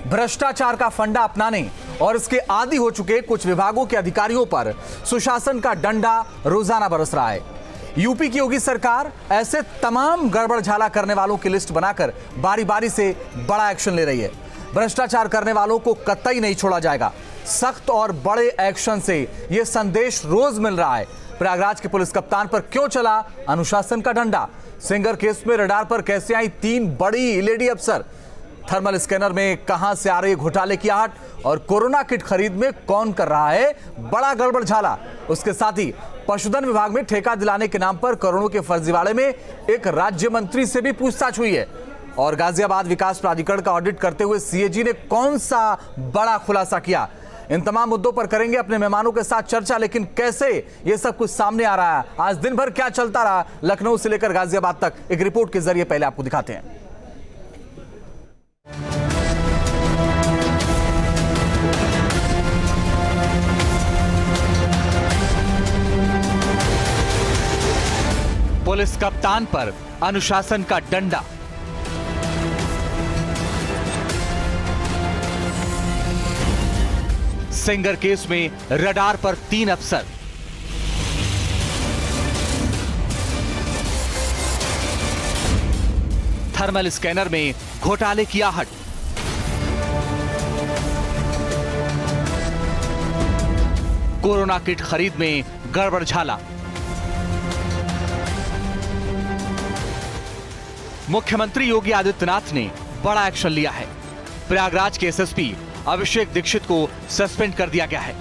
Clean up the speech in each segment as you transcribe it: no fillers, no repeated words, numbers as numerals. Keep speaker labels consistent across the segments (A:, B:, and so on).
A: भ्रष्टाचार का फंडा अपनाने और इसके आदी हो चुके कुछ विभागों के अधिकारियों पर सुशासन का डंडा रोजाना बरस रहा है। यूपी की योगी सरकार ऐसे तमाम गड़बड़झाला करने वालों की लिस्ट बनाकर बारी बारी से बड़ा एक्शन ले रही है। भ्रष्टाचार करने वालों को कतई नहीं छोड़ा जाएगा। सख्त और बड़े एक्शन से यह संदेश रोज मिल रहा है। प्रयागराज के पुलिस कप्तान पर क्यों चला अनुशासन का डंडा? सेंगर केस में रडार पर कैसे आई 3 बड़ी लेडी अफसर? थर्मल स्कैनर में कहां से आ रही घोटाले की आहट? और कोरोना किट खरीद में कौन कर रहा है बड़ा गड़बड़झाला? उसके साथ ही पशुधन विभाग में ठेका दिलाने के नाम पर करोड़ों के फर्जीवाड़े में एक राज्य मंत्री से भी पूछताछ हुई है। और गाजियाबाद विकास प्राधिकरण का ऑडिट करते हुए सीएजी ने कौन सा बड़ा खुलासा किया? इन तमाम मुद्दों पर करेंगे अपने मेहमानों के साथ चर्चा। लेकिन कैसे ये सब कुछ सामने आ रहा है, आज दिन भर क्या चलता रहा, लखनऊ से लेकर गाजियाबाद तक, एक रिपोर्ट के जरिए पहले आपको दिखाते हैं। पुलिस कप्तान पर अनुशासन का डंडा। सेंगर केस में रडार पर 3 अफसर। थर्मल स्कैनर में घोटाले की आहट। कोरोना किट खरीद में गड़बड़झाला। मुख्यमंत्री योगी आदित्यनाथ ने बड़ा एक्शन लिया है। प्रयागराज के एसएसपी अभिषेक दीक्षित को सस्पेंड कर दिया गया है।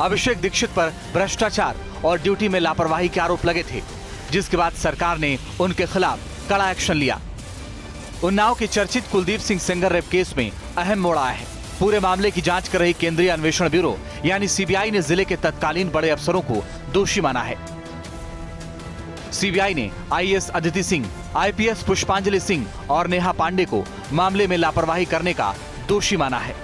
A: अभिषेक दीक्षित पर भ्रष्टाचार और ड्यूटी में लापरवाही के आरोप लगे थे, जिसके बाद सरकार ने उनके खिलाफ कड़ा एक्शन लिया। उन्नाव के चर्चित कुलदीप सिंह सेंगर रेप केस में अहम मोड़ आया है। पूरे मामले की जांच कर रही केंद्रीय अन्वेषण ब्यूरो यानी सीबीआई ने जिले के तत्कालीन बड़े अफसरों को दोषी माना है। सीबीआई ने आईएएस अदिति सिंह, आईपीएस पुष्पांजलि सिंह और नेहा पांडे को मामले में लापरवाही करने का दोषी माना है।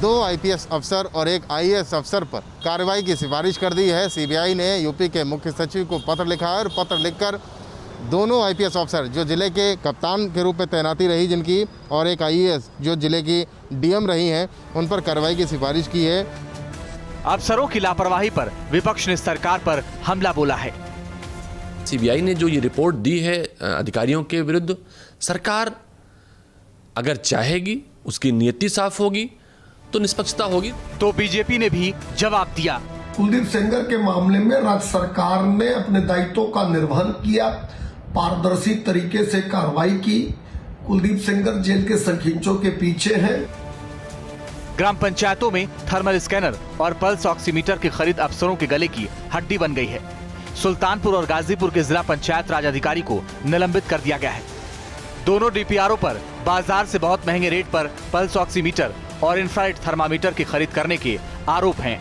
B: 2 आईपीएस अफसर और 1 आईएएस अफसर पर कार्रवाई की सिफारिश कर दी है। सीबीआई ने यूपी के मुख्य सचिव को पत्र लिखा है और पत्र लिखकर दोनों आईपीएस अफसर जो जिले के कप्तान के रूप में तैनाती रही जिनकी, और 1 आईएएस जो जिले की डीएम रही हैं, उन पर कार्रवाई की सिफारिश की है।
A: अफसरों की लापरवाही पर विपक्ष ने सरकार पर हमला बोला है।
C: सीबीआई ने जो ये रिपोर्ट दी है अधिकारियों के विरुद्ध, सरकार अगर चाहेगी, उसकी नीयति साफ होगी तो निष्पक्षता होगी।
A: तो बीजेपी ने भी जवाब दिया।
D: कुलदीप सेंगर के मामले में राज्य सरकार ने अपने दायित्वों का निर्वहन किया, पारदर्शी तरीके से कार्रवाई की। कुलदीप सेंगर जेल के संखींचों के पीछे हैं।
A: ग्राम पंचायतों में थर्मल स्कैनर और पल्स ऑक्सीमीटर की खरीद अफसरों के गले की हड्डी बन गई है। सुल्तानपुर और गाजीपुर के जिला पंचायत राज अधिकारी को निलंबित कर दिया गया है। दोनों डीपीआरओ पर बाजार से बहुत महंगे रेट पर पल्स ऑक्सीमीटर और इंफ्रारेड थर्मामीटर की खरीद करने के आरोप हैं।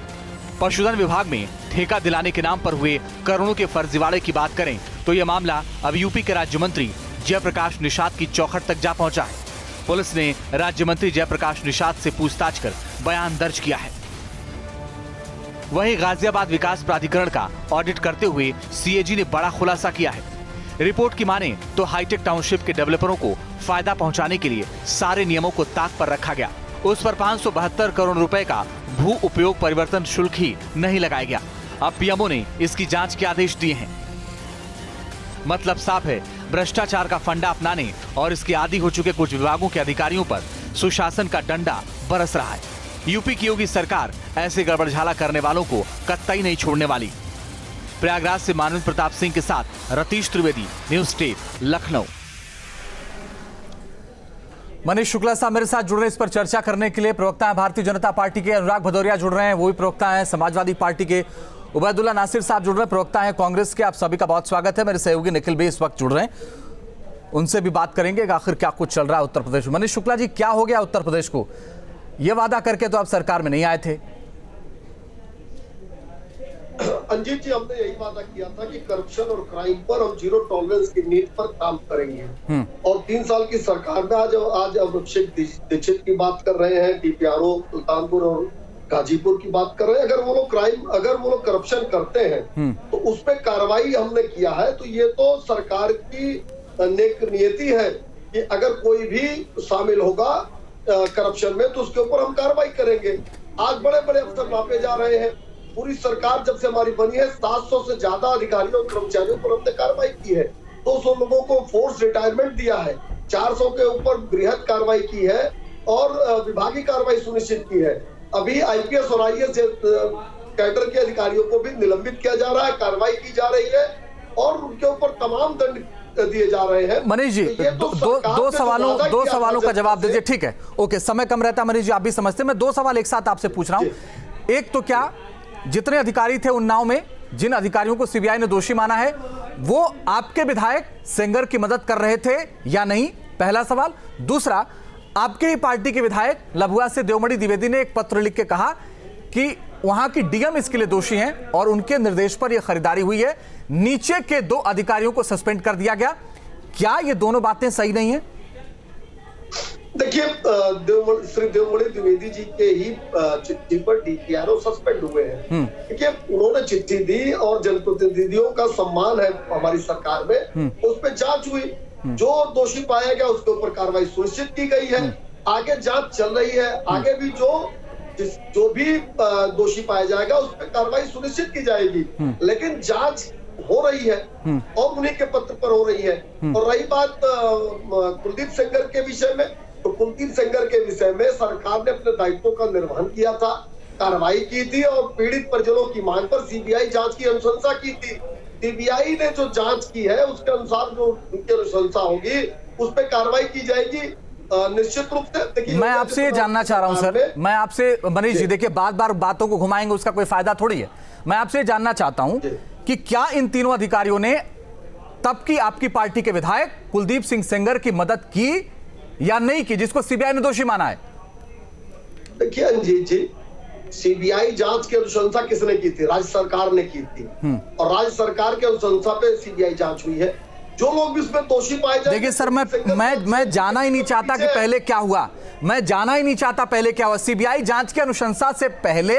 A: पशुधन विभाग में ठेका दिलाने के नाम पर हुए करोड़ों के फर्जीवाड़े की बात करें तो यह मामला अब यूपी के राज्य मंत्री जयप्रकाश निषाद की चौखट तक जा पहुंचा है। पुलिस ने राज्य मंत्री जयप्रकाश निषाद से पूछताछ कर बयान दर्ज किया है। वहीं गाजियाबाद विकास प्राधिकरण का ऑडिट करते हुए सीएजी ने बड़ा खुलासा किया है। रिपोर्ट की माने तो हाईटेक टाउनशिप के डेवलपरों को फायदा पहुंचाने के लिए सारे नियमों को ताक पर रखा गया। उस पर 572 करोड़ रुपए का भू उपयोग परिवर्तन शुल्क ही नहीं लगाया गया। अब पीएमओ ने इसकी जांच के आदेश दिए हैं। मतलब साफ है, भ्रष्टाचार का फंडा अपनाने और इसके आदी हो चुके कुछ विभागों के अधिकारियों पर सुशासन का डंडा बरस रहा है। यूपी की योगी सरकार ऐसे गड़बड़झाला करने वालों को कतई नहीं छोड़ने वाली। प्रयागराज से मानव प्रताप सिंह के साथ रतीश त्रिवेदी, न्यूज़ 8 लखनऊ। मनीष शुक्ला साहब मेरे साथ जुड़ रहे हैं इस पर चर्चा करने के लिए। प्रवक्ता है भारतीय जनता पार्टी के अनुराग भदौरिया जुड़ रहे हैं, वो भी प्रवक्ता है समाजवादी पार्टी के। उबैदुल्ला नासिर साहब जुड़ रहे हैं, प्रवक्ता है कांग्रेस के। आप सभी का बहुत स्वागत है। मेरे सहयोगी निखिल भी इस वक्त जुड़ रहे हैं, उनसे भी बात करेंगे कि आखिर क्या कुछ चल रहा है उत्तर प्रदेश में। मनीष शुक्ला जी, क्या हो गया उत्तर प्रदेश को? यह वादा करके तो आप सरकार में नहीं आए थे।
D: अंजीत जी, हमने यही वादा किया था कि करप्शन और क्राइम पर हम जीरो टॉलरेंस की नीति पर काम करेंगे। और 3 साल की सरकार में आज अभिषेक दीक्षित की बात कर रहे हैं, डीपीआरओ सुल्तानपुर और गाजीपुर की बात कर रहे हैं। अगर वो लोग करप्शन करते हैं तो उस पर कार्रवाई हमने किया है। तो ये तो सरकार की नेक नियति है कि अगर कोई भी शामिल होगा करप्शन में तो उसके ऊपर हम कार्रवाई करेंगे। आज बड़े बड़े अफसर नापे जा रहे हैं। पूरी सरकार जब से हमारी बनी है 700 से ज्यादा अधिकारियों और कर्मचारियों पर हमने कार्रवाई की है। 200 लोगों को फोर्स रिटायरमेंट दिया है, 400 के ऊपर बृहद कार्रवाई की है और विभागीय कार्रवाई सुनिश्चित की है। अभी आईपीएस और आईएएस कैडर के अधिकारियों को भी निलंबित किया जा रहा है, कार्रवाई की जा रही है और उनके ऊपर तमाम दंड दिए जा रहे हैं।
E: मनीष जी, दो सवालों का जवाब दीजिए। ठीक है, ओके, समय कम रहता है मनीष जी, आप भी समझते हैं। मैं 2 सवाल एक साथ आपसे पूछ रहा हूं। एक तो क्या जितने अधिकारी थे उन्नाव में, जिन अधिकारियों को सीबीआई ने दोषी माना है, वो आपके विधायक सेंगर की मदद कर रहे थे या नहीं, पहला सवाल। दूसरा, आपके ही पार्टी के विधायक लभुआ से देवमणि द्विवेदी ने एक पत्र लिख के कहा कि वहां की डीएम इसके लिए दोषी हैं और उनके निर्देश पर यह खरीदारी हुई है। नीचे के 2 अधिकारियों को सस्पेंड कर दिया गया। क्या ये दोनों बातें सही नहीं है?
D: देखिए, श्री देवमणि द्विवेदी जी के ही चिट्ठी पर डीपीआरओ सस्पेंड हुए हैं। देखिए, उन्होंने चिट्ठी दी और जनप्रतिनिधियों का सम्मान है हमारी सरकार में, उस पर जांच हुई। जो दोषी पाया गया उसके ऊपर कार्रवाई सुनिश्चित की गई है। आगे जांच चल रही है, आगे भी जो भी दोषी पाया जाएगा उस पर कार्रवाई सुनिश्चित की जाएगी। लेकिन जांच हो रही है और उन्हीं के पत्र पर हो रही है। और रही बात कुलदीप सेंगर के विषय में, तो कुलदीप सेंगर के विषय में सरकार ने अपने दायित्वों का निर्वहन किया था, कार्रवाई की थी और पीड़ित परिजनों की मांग पर सीबीआई जांच की अनुशंसा की थी। सीबीआई ने जो जांच की है उसके अनुसार जो उनकी अनुशंसा होगी उस पर कार्रवाई की जाएगी निश्चित रूप से। देखिए,
E: मैं आपसे ये जानना चाह रहा हूं सर, मैं आपसे मनीष जी, देखिए बार बार बातों को घुमाएंगे, उसका कोई फायदा थोड़ी है। मैं आपसे जानना चाहता हूं कि क्या इन तीनों अधिकारियों ने तब की आपकी पार्टी के विधायक कुलदीप सिंह सेंगर की मदद की या नहीं की, जिसको सीबीआई ने दोषी माना है?
D: देखिए अंजीत जी, सीबीआई जांच की अनुशंसा किसने की थी? राज्य सरकार ने की थी और राज्य सरकार के अनुशंसा पे सीबीआई जांच हुई है। जो लोग भी इसमें दोषी पाए जाए।
E: देखिए सर, मैं जाना ही नहीं चाहता कि पहले क्या हुआ, मैं जाना ही नहीं चाहता पहले क्या हुआ। सीबीआई जांच की अनुशंसा से पहले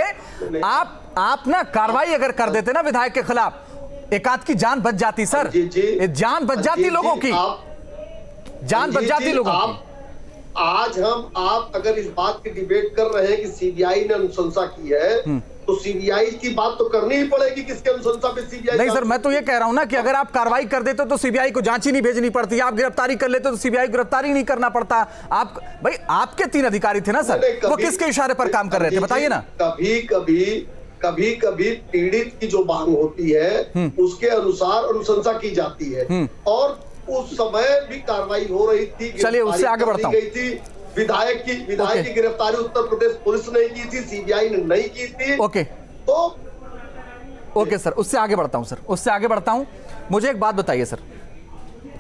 E: आप ना कार्रवाई अगर कर देते ना विधायक के खिलाफ, एक आध की जान बच जाती सर, जान बच जाती लोगों की, जान बच जाती लोगों की।
D: आज आप अगर इस बात की डिबेट कर रहे हैं कि सीबीआई ने अनुशंसा की है तो सीबीआई की बात तो करनी ही पड़ेगी। किसके अनुशंसा पे सीबीआई?
E: नहीं सर, मैं तो ये कह रहा हूं ना कि अगर आप कार्रवाई कर देते तो सीबीआई को जांच ही नहीं भेजनी पड़ती, आप गिरफ्तारी कर लेते तो सीबीआई गिरफ्तारी नहीं करना पड़ता। आप भाई, आपके 3 अधिकारी थे ना सर, वो किसके इशारे पर काम कर रहे थे बताइए ना।
D: कभी कभी पीड़ित की जो मांग होती है उसके अनुसार अनुशंसा की जाती है और उस समय भी कार्रवाई हो रही थी।
E: चलिए उससे आगे बढ़ता हूं।
D: विधायक की गिरफ्तारी उत्तर प्रदेश पुलिस ने की थी, सीबीआई ने नहीं की थी।
E: ओके
D: तो
E: ओके सर, उससे आगे बढ़ता हूं सर, उससे आगे बढ़ता हूं। मुझे एक बात बताइए सर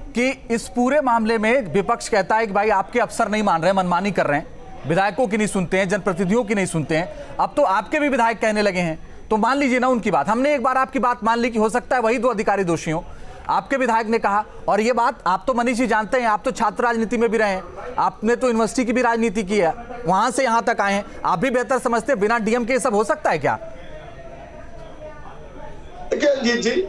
E: कि इस पूरे मामले में विपक्ष कहता है कि भाई आपके अफसर नहीं मान रहे, मनमानी कर रहे हैं, विधायकों की नहीं सुनते हैं, जनप्रतिनिधियों की नहीं सुनते हैं। अब तो आपके भी विधायक कहने लगे हैं, तो मान लीजिए ना उनकी बात। हमने एक बार आपकी बात मान ली कि हो सकता है वही 2 अधिकारी दोषी हों, आपके विधायक ने कहा। और ये बात आप तो मनीष जी जानते हैं, आप तो छात्र राजनीति में भी रहे हैं, आपने तो यूनिवर्सिटी की भी राजनीति की है, वहां से यहां तक आए हैं, आप भी बेहतर समझते हैं बिना डीएम के ये सब हो सकता है क्या?
D: देखिए जी,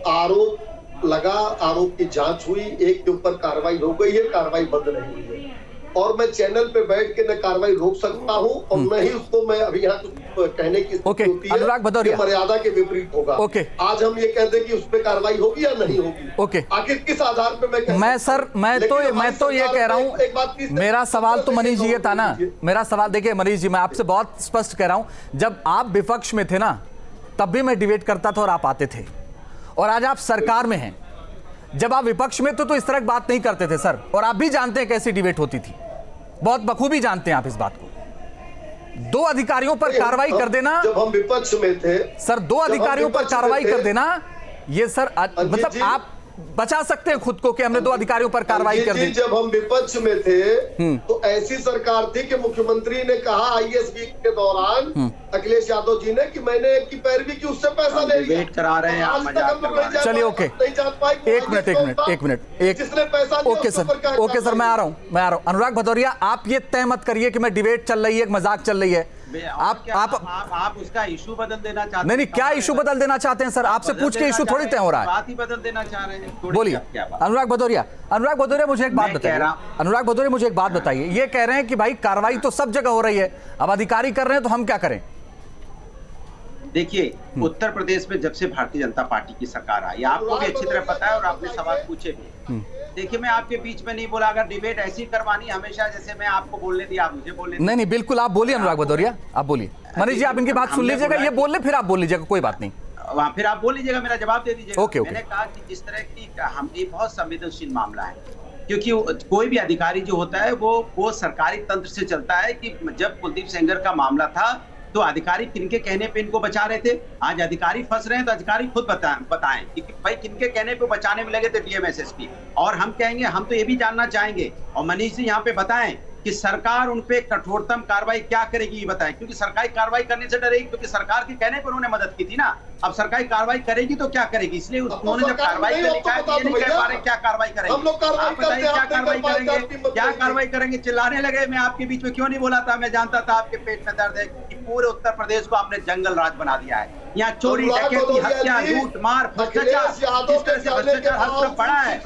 D: आरोप लगा, आरोप की जांच हुई, एक के ऊपर कार्रवाई हो गई है, कार्रवाई बंद नहीं हुई है और मैं चैनल पे बैठ के न कार्रवाई रोक सकता हूं और न ही उसको मैं अभी यहाँ कुछ कहने की स्थिति होती है।
E: अनुराग भदौरिया,
D: मर्यादा के विपरीत होगा। आज हम ये कहते हैं कि उस पर कार्रवाई होगी या नहीं होगी। आखिर किस आधार पे मैं
E: तो ये कह रहा हूं, मेरा सवाल तो मनीष जी ये था ना, मेरा सवाल देखिए मनीष जी, मैं आपसे बहुत स्पष्ट कह रहा हूं, जब आप विपक्ष में थे ना तब भी मैं डिबेट करता था और आप आते थे, और आज आप सरकार में हैं। जब आप विपक्ष में थे तो इस तरह की बात नहीं करते थे सर, और आप भी जानते हैं कैसी डिबेट होती थी, बहुत बखूबी जानते हैं आप इस बात को। 2 अधिकारियों पर कार्रवाई कर देना,
D: जब हम विपक्ष में थे
E: सर, 2 अधिकारियों पर कार्रवाई कर देना, ये सर मतलब आप बचा सकते हैं खुद को कि हमने 2 अधिकारियों पर कार्रवाई कर दी।
D: जब हम विपक्ष में थे तो ऐसी सरकार थी कि मुख्यमंत्री ने कहा आईएएस वीक के दौरान अखिलेश यादव जी ने कि मैंने एक की पैरवी की, उससे पैसा ले लिया।
F: वेट करा रहे हैं।
E: चलिए ओके, एक मिनट,
D: जिसने पैसा
E: ओके सर, मैं आ रहा हूं। अनुराग भदौरिया, आप ये तय मत करिए कि मैं डिबेट चल रही है, एक मजाक चल रही है।
F: आप उसका इशू बदल देना चाहते हैं?
E: नहीं, क्या इशू बदल देना चाहते हैं सर? आपसे पूछ के इशू थोड़ी तय हो रहा है।
F: बात ही बदल देना चाह रहे हैं।
E: बोलिए अनुराग भदौरिया। अनुराग भदौरिया मुझे एक बात बताइए, अनुराग भदौरिया मुझे एक बात बताइए, ये कह रहे हैं कि भाई कार्रवाई तो सब जगह हो रही है, अब अधिकारी कर रहे हैं तो हम क्या करें?
F: देखिए, उत्तर प्रदेश में जब से भारतीय जनता पार्टी की सरकार आई, आपको भी अच्छी तरह पता है और आपने सवाल पूछे भी। देखिए, मैं आपके बीच में नहीं बोला, अगर डिबेट ऐसी करवानी हमेशा जैसे मैं आपको बोलने दिया, आप मुझे बोलने दिया।
E: नहीं, बिल्कुल आप बोलिए अनुराग भदौरिया, आप बोलिए। मनीष जी, आप इनकी बात सुन लीजिएगा, ये बोल ले फिर आप बोल लीजिएगा, कोई बात नहीं।
F: वहाँ फिर आप बोल लीजिएगा, मेरा जवाब दे दीजिएगा।
E: ओके।
F: मैंने कहा कि जिस तरह की हम ये बहुत संवेदनशील मामला है, क्योंकि कोई भी अधिकारी जो होता है वो सरकारी तंत्र से चलता है। कि जब कुलदीप सेंगर का मामला था तो अधिकारी किनके कहने पे इनको बचा रहे थे? आज अधिकारी फंस रहे हैं तो अधिकारी खुद बताएं कि भाई किनके कहने पे बचाने में लगे थे डीएम एसएसपी। और हम कहेंगे, हम तो ये भी जानना चाहेंगे, और मनीष जी यहाँ पे बताएं कि सरकार उन पे कठोरतम कार्रवाई क्या करेगी, ये बताएं। क्योंकि सरकारी कार्रवाई करने से डरेगी, क्योंकि सरकार के कहने पर उन्होंने मदद की थी ना। अब सरकारी कार्रवाई करेगी तो क्या करेगी, इसलिए उन्होंने जब कार्रवाई का लिखा है तो ये नहीं कह पा रहे क्या कार्रवाई करेंगे। आप बताइए क्या कार्रवाई करेंगे, क्या कार्रवाई करेंगे? चिल्लाने लगे, मैं आपके बीच में क्यों नहीं बोला था? मैं जानता था आपके पेट में दर्द है कि पूरे उत्तर प्रदेश को आपने जंगल राज बना दिया है। यहाँ चोरी, डकैती, हत्या, लूट मार, भ्रष्टाचार, जिस तरह से भ्रष्टाचार हर तरफ बढ़ा है,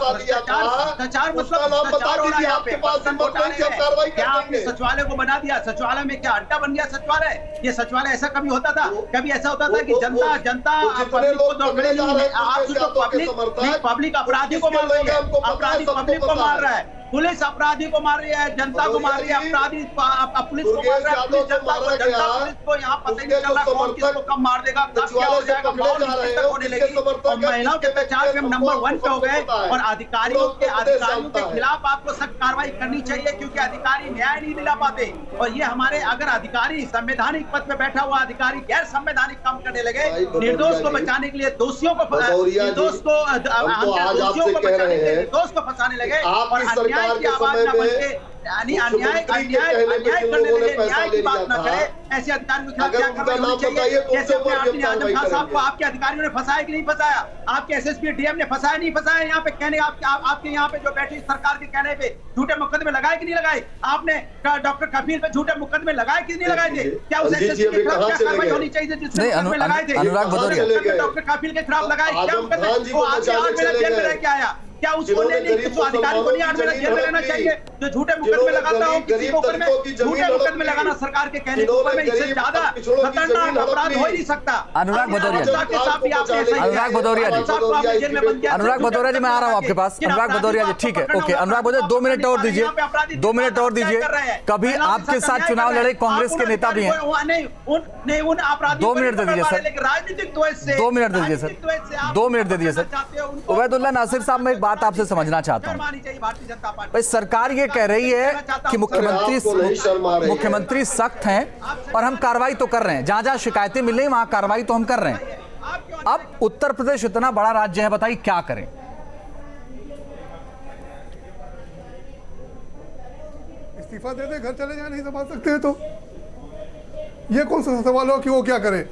F: भ्रष्टाचार मतलब भ्रष्टाचार हो रहा है यहाँ पे। क्या आपने सचिवालय को बना दिया? सचिवालय में क्या अड्डा बन गया सचिवालय? ये सचिवालय ऐसा कभी होता था? कभी ऐसा होता था कि जनता पब्लिक को दौड़ने आप सोचो, पब्लिक अपराधी को मार रही है, अपराधी पब्लिक को मार रहा है, पुलिस अपराधी को मार रही है, जनता को मार रही है, अपराधी पुलिस को मार रहा है, पुलिस जनता पुलिस को यहाँ पता ही नहीं चल रहा कौन किसको कब मार देगा, कब क्या हो जाएगा, माहौल होने लगी। और महिलाओं के पहचान में नंबर 1 पे हो गए। और अधिकारियों के खिलाफ आपको सख्त कार्रवाई करनी चाहिए, क्योंकि अधिकारी न्याय नहीं दिला पाते। और ये हमारे, अगर अधिकारी संवैधानिक पद पे बैठा हुआ अधिकारी गैर संवैधानिक काम करने लगे, निर्दोष को बचाने के लिए दोषियों को निर्दोष को बचाने के लिए निर्दोष को फंसाने लगे, और अन्याय की आवाज न बन के अन्याय करने लगे, न्याय की बात न करे, ऐसे अधिकारियों के खिलाफ क्या कार्रवाई होनी चाहिए? जैसे अपने आर्मी आजम खान साहब को आपके अधिकारियों ने फंसाया कि नहीं फंसाया? आपके एसएसपी डीएम ने फंसाया नहीं फंसाया? यहाँ पे कहने आपके यहाँ पे जो बैठी सरकार के कहने पे झूठे मुकदमे लगाए कि नहीं लगाए? आपने डॉक्टर कफील पे झूठे मुकदमे लगाए कि नहीं लगाए थे? क्या उस एसएसपी के खिलाफ क्या कार्रवाई होनी चाहिए जिसने मुकदमे लगाए थे?
E: अनुराग भदौरिया,
F: डॉक्टर कफील के खिलाफ लगाए, क्या मुकदमे? वो आज 8 महीने जेल में रह के आया, क्या उसको अधिकारी को नहीं 8 महीने जेल में रहना चाहिए? जो झूठे मुकदमे लगाता हो किसी के ऊपर में, झूठे मुकदमे लगाना सरकार के कहने के ऊपर में, इससे ज्यादा खतरनाक अपराध हो ही नहीं सकता।
E: अनुराग भदौरिया, अनुराग भदौरिया जी, अनुराग भदौरिया जी, मैं आ रहा हूँ आपके पास। अनुराग भदौरिया जी, ठीक है, ओके। अनुराग भदौरिया, 2 मिनट और दीजिए, 2 मिनट और दीजिए। कभी आपके साथ चुनाव लड़े कांग्रेस के नेता भी हैं, 2 मिनट दे दीजिए सर,
F: राजनीतिक द्वेष से
E: 2 मिनट दे दीजिए सर, 2 मिनट दे दीजिए सर। उबैदुल्लाह नासिर साहब, मैं एक बात आपसे समझना चाहता हूँ। भाई सरकार ये कह रही है कि मुख्यमंत्री सख्त हैं और हम कार्रवाई तो कर रहे हैं, जहां जहां शिकायतें मिल रही वहां कार्रवाई तो हम कर रहे हैं। अब उत्तर प्रदेश इतना बड़ा राज्य है, बताइए क्या करें?
G: इस्तीफा दे दे, घर चले जाए, नहीं संभाल सकते हैं तो ये कौन सा सवाल हो कि वो क्या करे?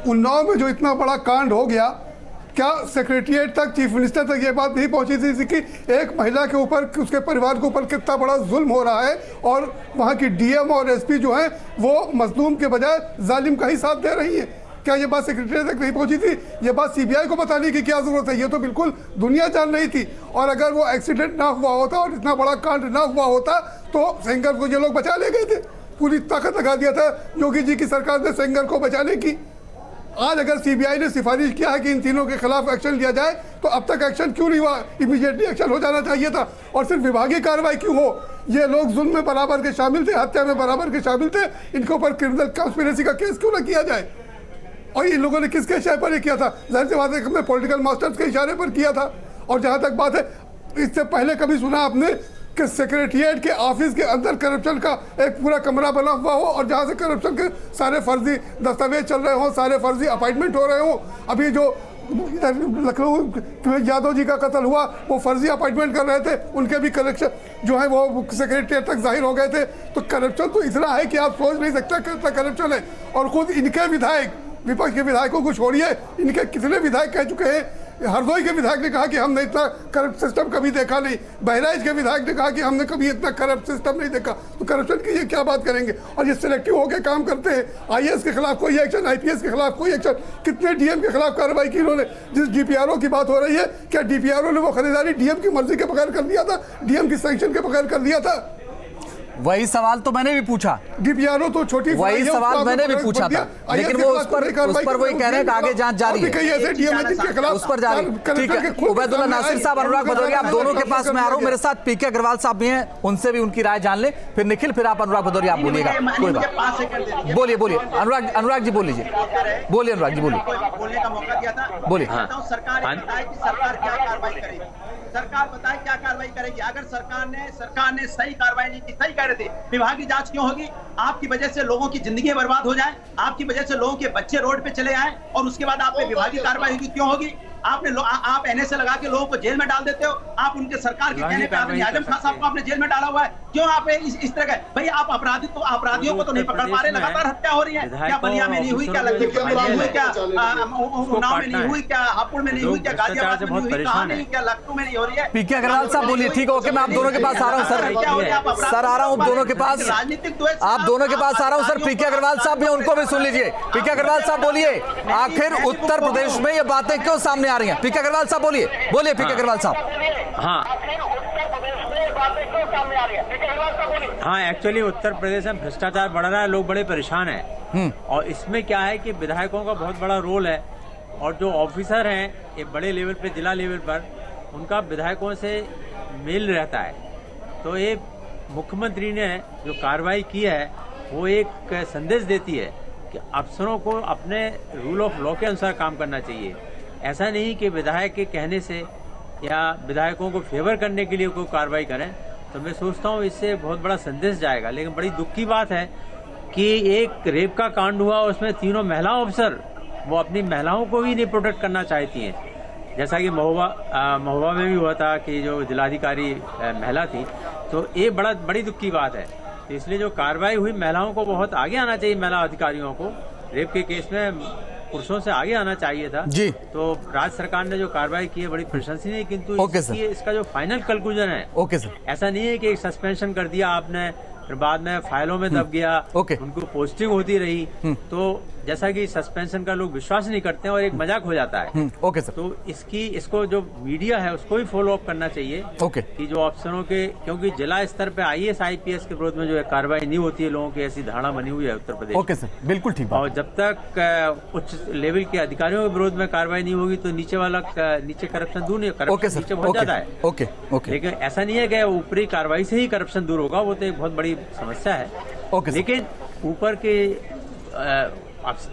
G: उन्नाव में जो इतना बड़ा कांड हो गया, क्या सेक्रेटरिएट तक, चीफ मिनिस्टर तक ये बात नहीं पहुंची थी कि एक महिला के ऊपर, उसके परिवार के ऊपर कितना बड़ा जुल्म हो रहा है, और वहाँ की डीएम और एसपी जो हैं वो मजलूम के बजाय जालिम का ही साथ दे रही है? क्या ये बात सेक्रेटरिएट तक नहीं पहुंची थी? ये बात सीबीआई को बताने की क्या जरूरत है? ये तो बिल्कुल दुनिया जान रही थी। और अगर वो एक्सीडेंट ना हुआ होता और इतना बड़ा कांड ना हुआ होता तो सेंगर को ये लोग बचा ले गए थे। पूरी ताकत लगा दिया था योगी जी की सरकार ने सेंगर को बचाने की। आज अगर सीबीआई ने सिफारिश किया है कि इन तीनों के खिलाफ एक्शन लिया जाए, तो अब तक एक्शन क्यों नहीं हुआ? इमीडिएटली एक्शन हो जाना चाहिए था। और सिर्फ विभागीय कार्रवाई क्यों हो? ये लोग जुल्म में बराबर के शामिल थे, हत्या में बराबर के शामिल थे, इनके ऊपर क्रिमिनल कॉन्स्पिरेसी का केस क्यों ना किया जाए? और इन लोगों ने किसके इशारे पर किया था? जाहिर सी बात है, हमने पॉलिटिकल मास्टर्स के इशारे पर किया था। और जहाँ तक बात है, इससे पहले कभी सुना आपने कि सेक्रेटरिएट के ऑफिस के अंदर करप्शन का एक पूरा कमरा बना हुआ हो और जहाँ से करप्शन के सारे फर्जी दस्तावेज चल रहे हो, सारे फर्जी अपॉइंटमेंट हो रहे हो? अभी जो लखनऊ यादव जी का कत्ल हुआ, वो फर्जी अपॉइंटमेंट कर रहे थे, उनके भी कलेक्शन जो है वो सेक्रेटरिएट तक जाहिर हो गए थे। तो करप्शन तो इतना है कि आप सोच नहीं सकते कितना करप्शन है। और खुद इनके विधायक, विपक्ष के विधायकों को छोड़िए, इनके कितने विधायक कह चुके हैं हरदोई के विधायक ने कहा कि हमने इतना करप्ट सिस्टम कभी देखा नहीं, बहराइच के विधायक ने कहा कि हमने कभी इतना करप्ट सिस्टम नहीं देखा। तो करप्शन की ये क्या बात करेंगे? और ये सिलेक्टिव होकर काम करते हैं, आईएएस के खिलाफ कोई एक्शन, आईपीएस के खिलाफ कोई एक्शन, कितने डीएम के खिलाफ कार्रवाई की इन्होंने? जिस डीपीआरओ की बात हो रही है, क्या डीपीआरओ ने वो खरीदारी डीएम की मर्जी के बगैर कर दिया था, डीएम की सैंक्शन के बगैर कर दिया था?
E: वही सवाल तो मैंने भी पूछा,
G: डीपीआरओ तो छोटी
E: वही सवाल मैंने भी पूछा था, लेकिन वो उस पर वही कह रहे हैं कि आगे जांच जारी है, उस पर जारी। ठीक है, उबैदुल्ला नासिर साहब, अनुराग भदौरिया, आप दोनों के पास मैं आ रहा हूँ, मेरे साथ पीके अग्रवाल साहब भी हैं, उनसे भी उनकी राय जान ले, फिर निखिल, फिर आप अनुराग भदौरिया आप बोलिएगा। कोई बात, बोलिए बोलिए अनुराग जी बोल लीजिए, बोलिए अनुराग जी बोलिए,
F: बोलने का मौका दिया था,
E: बोलिए।
F: सरकार क्या कार्रवाई करेगी, सरकार बताए क्या कार्रवाई करेगी। अगर सरकार ने सही कार्रवाई नहीं की, सही कह रहे थे विभागीय जांच क्यों होगी? आपकी वजह से लोगों की जिंदगी बर्बाद हो जाए, आपकी वजह से लोगों के बच्चे रोड पे चले आए और उसके बाद आप पे विभागीय कार्रवाई होगी, क्यों होगी? आप एनएसए लगा के लोगों को जेल में डाल देते हो, आप उनके सरकार के कहने पे आपने आजम खान साहब को आपने जेल में डाला हुआ है, क्यों आप इस तरह का? भाई आप अपराधियों को तो नहीं पकड़ पा रहे, लगातार हत्या हो रही है। क्या बलिया में नहीं हुई, क्या लखीमपुर में नहीं हुई, क्या उन्नाव में नहीं हुई, क्या हापुड़ में नहीं हुई, क्या गाजियाबाद में नहीं हुई, कहां नहीं, क्या लखनऊ में नहीं हो रही है?
E: पीके अग्रवाल साहब बोलिए। ठीक है, ओके, मैं आप दोनों के पास आ रहा हूँ सर आ रहा हूँ दोनों के पास,
F: राजनीतिक
E: आप दोनों के पास आ रहा हूँ सर। पीके अग्रवाल साहब भी, उनको भी सुन लीजिए। पीके अग्रवाल साहब बोलिए, आखिर उत्तर प्रदेश में ये बातें क्यों सामने आ रही हैं? पीके अग्रवाल साहब बोलिए पीके अग्रवाल साहब।
H: हाँ, एक्चुअली उत्तर प्रदेश में भ्रष्टाचार बढ़ रहा है, लोग बड़े परेशान हैं, और इसमें क्या है कि विधायकों का बहुत बड़ा रोल है, और जो ऑफिसर हैं ये बड़े लेवल पे, जिला लेवल पर, उनका विधायकों से मेल रहता है। तो ये मुख्यमंत्री ने जो कार्रवाई की है वो एक संदेश देती है कि अफसरों को अपने रूल ऑफ लॉ के अनुसार काम करना चाहिए। ऐसा नहीं कि विधायक के कहने से या विधायकों को फेवर करने के लिए कोई कार्रवाई करें। तो मैं सोचता हूँ इससे बहुत बड़ा संदेश जाएगा। लेकिन बड़ी दुख की बात है कि एक रेप का कांड हुआ, उसमें तीनों महिला ऑफिसर वो अपनी महिलाओं को भी नहीं प्रोटेक्ट करना चाहती हैं, जैसा कि महुआ में भी हुआ था कि जो जिलाधिकारी महिला थी। तो ये बड़ी दुख की बात है। तो इसलिए जो कार्रवाई हुई, महिलाओं को बहुत आगे आना चाहिए, महिला अधिकारियों को रेप के केस में पुरुषों से आगे आना चाहिए था
E: जी।
H: तो राज्य सरकार ने जो कार्रवाई की है बड़ी प्रशंसनीय, किंतु इसका जो फाइनल कंक्लूजन है,
E: ओके सर,
H: ऐसा नहीं है कि सस्पेंशन कर दिया आपने, फिर बाद में फाइलों में दब गया, उनको पोस्टिंग होती रही, तो जैसा कि सस्पेंशन का लोग विश्वास नहीं करते हैं और एक मजाक हो जाता है।
E: Okay sir.
H: तो इसको जो मीडिया है उसको भी फॉलो अप करना चाहिए।
E: ओके। कि
H: जो अफसरों के, क्योंकि जिला स्तर पे आईएएस आईपीएस के विरोध में जो है कार्रवाई नहीं होती है, लोगों की ऐसी धारणा बनी हुई है उत्तर प्रदेश।
E: ओके सर, बिल्कुल ठीक।
H: और जब तक उच्च लेवल के अधिकारियों के विरोध में कार्रवाई नहीं होगी तो नीचे करप्शन दूर नहीं, करप्शन नीचे बहुत ज्यादा है।
E: Okay okay.
H: लेकिन ऐसा नहीं है कि ऊपरी कार्रवाई से ही करप्शन दूर होगा, वो तो एक बहुत बड़ी समस्या है।
E: ओके।
H: लेकिन ऊपर के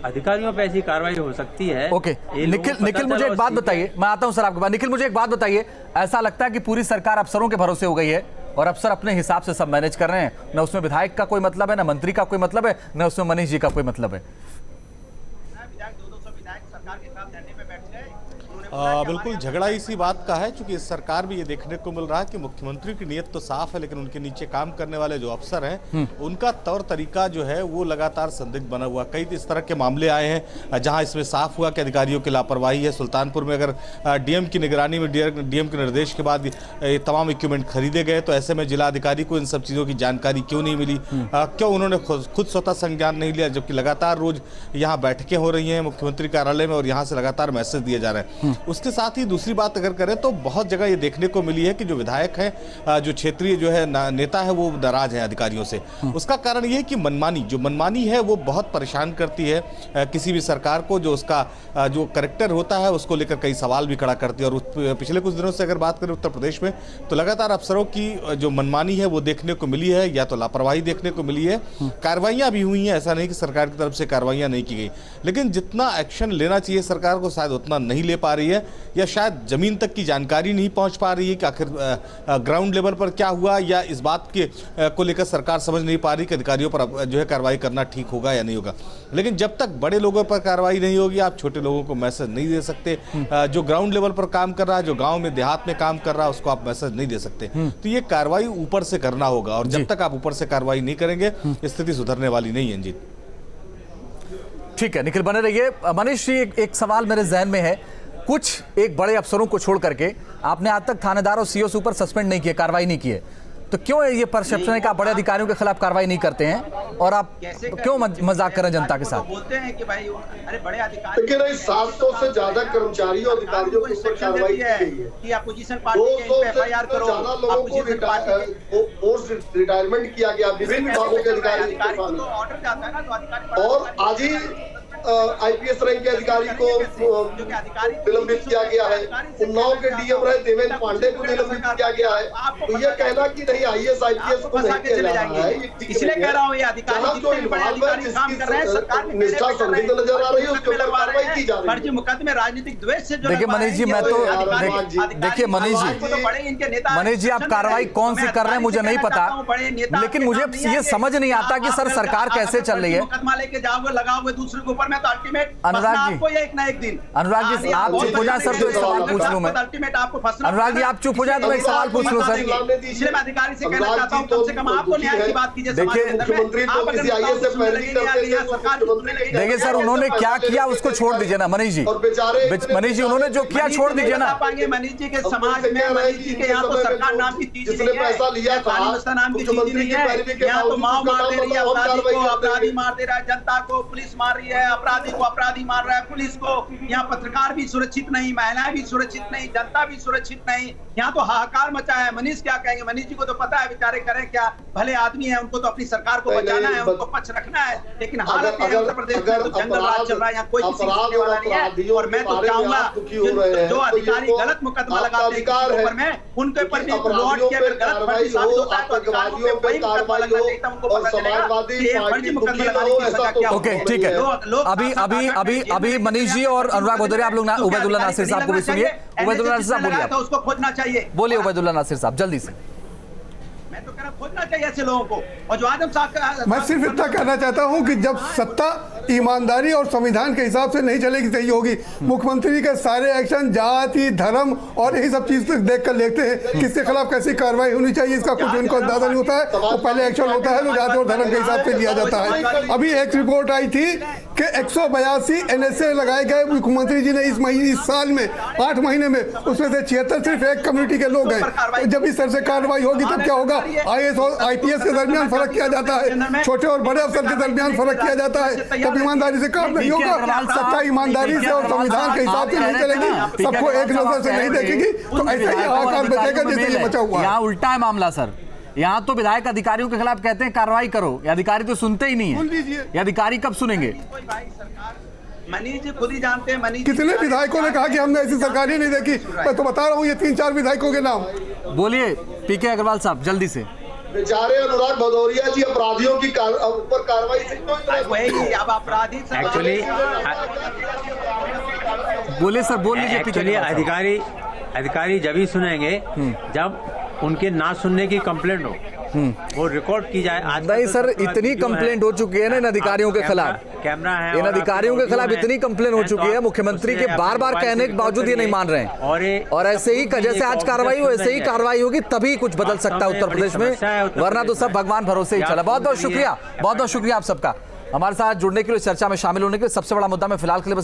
H: अधिकारियों पे ऐसी कार्रवाई हो सकती है।
E: ओके। निखिल मुझे एक बात बताइए, मैं आता हूं सर आपके पास। निखिल मुझे एक बात बताइए, ऐसा लगता है कि पूरी सरकार अफसरों के भरोसे हो गई है और अफसर अपने हिसाब से सब मैनेज कर रहे हैं, न उसमें विधायक का कोई मतलब है, न मंत्री का कोई मतलब है, न उसमें मनीष जी का कोई मतलब है?
I: बिल्कुल झगड़ा इसी बात का है, क्योंकि इस सरकार में ये देखने को मिल रहा है कि मुख्यमंत्री की नीयत तो साफ है, लेकिन उनके नीचे काम करने वाले जो अफसर हैं उनका तौर तरीका जो है वो लगातार संदिग्ध बना हुआ। कई इस तरह के मामले आए हैं जहां इसमें साफ हुआ कि अधिकारियों की लापरवाही है। सुल्तानपुर में अगर डीएम की निगरानी में, डीएम के निर्देश के बाद ये तमाम इक्विपमेंट खरीदे गए, तो ऐसे में जिला अधिकारी को इन सब चीज़ों की जानकारी क्यों नहीं मिली? क्यों उन्होंने खुद स्वतः संज्ञान नहीं लिया, जबकि लगातार रोज यहाँ बैठकें हो रही हैं मुख्यमंत्री कार्यालय में और यहाँ से लगातार मैसेज दिए जा रहे हैं। उसके साथ ही दूसरी बात अगर करें तो बहुत जगह ये देखने को मिली है कि जो विधायक हैं, जो क्षेत्रीय जो है नेता है, वो नाराज हैं अधिकारियों से। उसका कारण ये है कि मनमानी है वो बहुत परेशान करती है किसी भी सरकार को। जो उसका जो कैरेक्टर होता है उसको लेकर कई सवाल भी खड़ा करती है। और पिछले कुछ दिनों से अगर बात करें उत्तर प्रदेश में, तो लगातार अफसरों की जो मनमानी है वो देखने को मिली है, या तो लापरवाही देखने को मिली है। कार्रवाइयाँ भी हुई हैं, ऐसा नहीं कि सरकार की तरफ से कार्रवाइयाँ नहीं की गई, लेकिन जितना एक्शन लेना चाहिए सरकार को शायद उतना नहीं ले पा रही है, या शायद जमीन तक की जानकारी नहीं पहुंच पा रही है कि आखिर ग्राउंड लेवल पर क्या हुआ, या इस बात के को लेकर सरकार समझ नहीं पा रही कि अधिकारियों पर जो है कार्रवाई करना ठीक होगा या नहीं होगा। लेकिन जब तक बड़े लोगों पर कार्रवाई नहीं होगी, आप छोटे लोगों को मैसेज नहीं दे सकते। जो ग्राउंड लेवल पर काम कर रहा है, जो गाँव में देहात में काम कर रहा है, उसको आप मैसेज नहीं दे सकते। तो ये कार्रवाई ऊपर से करना होगा, और जब तक आप ऊपर से कार्रवाई नहीं करेंगे स्थिति सुधरने वाली नहीं है। जी
E: ठीक है, निखिल बने रहिए। मनीष जी, एक सवाल मेरे जहन में है, कुछ एक बड़े अफसरों को छोड़ करके आपने आज तक थानेदार और सीओ ऊपर सस्पेंड नहीं किए, कार्रवाई नहीं किए, तो क्यों ये परसेप्शन है कि आप बड़े अधिकारियों के खिलाफ कार्रवाई नहीं करते हैं और आप क्यों मजाक करें जनता के साथ?
F: बोलते हैं कि भाई अरे बड़े अधिकारी,
D: लेकिन 700 से ज्यादा कर्मचारियों और अधिकारियों के ऊपर कार्रवाई की गई है
F: कि अपोजिशन पार्टी के एफआईआर करो,
D: ज्यादा लोगों को पोस्ट रिटायरमेंट किया गया विभिन्न विभागों के अधिकारी
F: ऑर्डर जाता है ना, तो अधिकारी
D: और आज ही आईपीएस रैंक के अधिकारी को निलंबित किया गया है। उन्नाव के डीएम रहे देवेंद्र पांडे को निलंबित किया गया है। तो ये कहना कि नहीं आईएएस आईपीएस को नहीं किया जा रहा है,
F: इसलिए कह रहा हूँ ये अधिकारी
D: जो इन्वॉल्व है जिसकी निष्ठा संदिग्ध नजर आ रही है उसके ऊपर कार्रवाई की जा रही है।
F: फर्जी मुकदमे राजनीतिक द्वेष से जो
E: देखिए मनीष जी, मैं तो देखिए मनीष जी आप कार्रवाई कौन सी कर रहे हैं मुझे नहीं पता, लेकिन मुझे ये समझ नहीं आता कि सर सरकार कैसे चल रही है।
F: मुकदमा लेके जाओगे लगाओगे दूसरे के ऊपर, तो अल्टीमेट
E: अनुराग जी,
F: आपको एक ना एक दिन।
E: अनुराग जी आप चुप हो जाए सर, तो एक सवाल पूछ लूं मैं।
F: अल्टीमेट आपको फंसना।
E: अनुराग जी आप चुप हो जाए तो मैं एक सवाल पूछ लूं सर।
F: इसलिए मैं अधिकारी से कहना चाहता हूं कम से कम आपको न्याय की बात कीजिए।
E: देखिए देखिए सर उन्होंने क्या किया उसको छोड़ दीजिए ना मनीष जी, मनीष जी उन्होंने जो किया छोड़ दीजिए ना।
F: पाएंगे मनीष जी के समाज में, मनीष जी के यहाँ तो सरकार नाम की चीज नहीं है, नाम की चीज नहीं है। यहाँ तो माँ मार दे रही है अपराधी को, अपराधी मार दे रहा है जनता को, पुलिस मार रही है अपराधी को, अपराधी मार रहा है पुलिस को। यहाँ पत्रकार भी सुरक्षित नहीं, महिलाएं भी सुरक्षित नहीं, जनता भी सुरक्षित नहीं। यहाँ तो हाहाकार मचा है। मनीष क्या कहेंगे? मनीष जी को तो पता है बेचारे करें क्या, भले आदमी है, उनको तो अपनी सरकार को बचाना है, उनको पक्ष रखना है, लेकिन हालत है उत्तर प्रदेश में तो जंगल राज चल रहा है, यहाँ कोई किसी चीज वाला नहीं है। और मैं तो चाहूंगा जो अधिकारी गलत मुकदमा लगाते हैं ऊपर में, उनके ऊपर भी लौट के अगर गलत फर्जी साबित होता है तो अधिकारियों पे वही मुकदमा लगाना चाहिए, तब उनको पता चलेगा कि ये फर्जी मुकदमा लगाने की सजा क्या होगी।
E: ओके ठीक है, अभी मनीष जी और अनुराग भदौरिया आप लोग उबैदुल्ला नासिर साहब को भी सुनिए। उबैदुल्ला नासिर साहब बोलिए,
F: उसको खोजना चाहिए।
E: बोलिए उबैदुल्ला नासिर साहब जल्दी से।
F: मैं तो कह रहा खोजना चाहिए ऐसे लोगों को। और जो आजम साहब,
G: मैं सिर्फ इतना कहना चाहता हूं कि जब सत्ता ईमानदारी और संविधान के हिसाब से नहीं चलेगी सही होगी। मुख्यमंत्री के सारे एक्शन जाति धर्म और यही सब चीज देख कर लेते हैं किसके खिलाफ कैसी कार्रवाई होनी चाहिए, इसका कुछ उनको अंदाजा नहीं होता है। वो पहले एक्शन होता है जो जाति और धर्म के हिसाब से लिया जाता है। अभी एक रिपोर्ट आई थी कि 182 NSA लगाए गए मुख्यमंत्री जी ने इस साल में 8 महीने में, उसमें से 76 सिर्फ एक कम्युनिटी के लोग हैं। जब इस तरह से कार्रवाई होगी तब क्या होगा? IAS और IPS के दरमियान फर्क किया जाता है, छोटे और बड़े अफसर के दरमियान फर्क किया जाता है, तब ईमानदारी से काम नहीं होगा। सत्ता ईमानदारी से और संविधान के हिसाब से नहीं चलेगी, सबको एक नजर से नहीं देखेगी, तो ऐसा ही हाहाकार बचेगा जैसे ये बचा हुआ है।
E: यहाँ उल्टा है मामला सर, यहाँ तो विधायक अधिकारियों के खिलाफ कहते हैं कार्रवाई करो, ये अधिकारी तो सुनते ही नहीं है। ये अधिकारी कब सुनेंगे?
F: मनीष जी खुद ही जानते हैं। मनीष
G: कितने विधायकों ने कहा कि हमने ऐसी सरकार ही नहीं देखी। मैं तो बता रहा हूँ ये 3-4 विधायकों के नाम।
E: बोलिए पीके अग्रवाल साहब जल्दी से।
D: बेचारे अनुराग भदौरिया जी अपराधियों की ऊपर कार्रवाई से
F: वही अब अपराधी
H: एक्चुअली
E: बोले सर, बोल लीजिए।
H: एक्चुअली अधिकारी जब ही सुनेंगे जब उनके ना सुनने की कंप्लेंट हो, वो रिकॉर्ड की जाए। आज
E: नहीं सर, इतनी कंप्लेंट हो चुकी है ना इन अधिकारियों के खिलाफ,
H: कैमरा है,
E: इन अधिकारियों के खिलाफ इतनी कंप्लेंट हो चुकी है, मुख्यमंत्री के बार बार कहने के बावजूद ये नहीं मान रहे हैं। और ऐसे ही जैसे आज कार्रवाई हो ऐसे ही कार्रवाई होगी तभी कुछ बदल सकता है उत्तर प्रदेश में, वरना तो सब भगवान भरोसे ही चला। बहुत बहुत शुक्रिया आप सबका हमारे साथ जुड़ने के लिए, चर्चा में शामिल होने के लिए। सबसे बड़ा मुद्दा में फिलहाल के लिए बस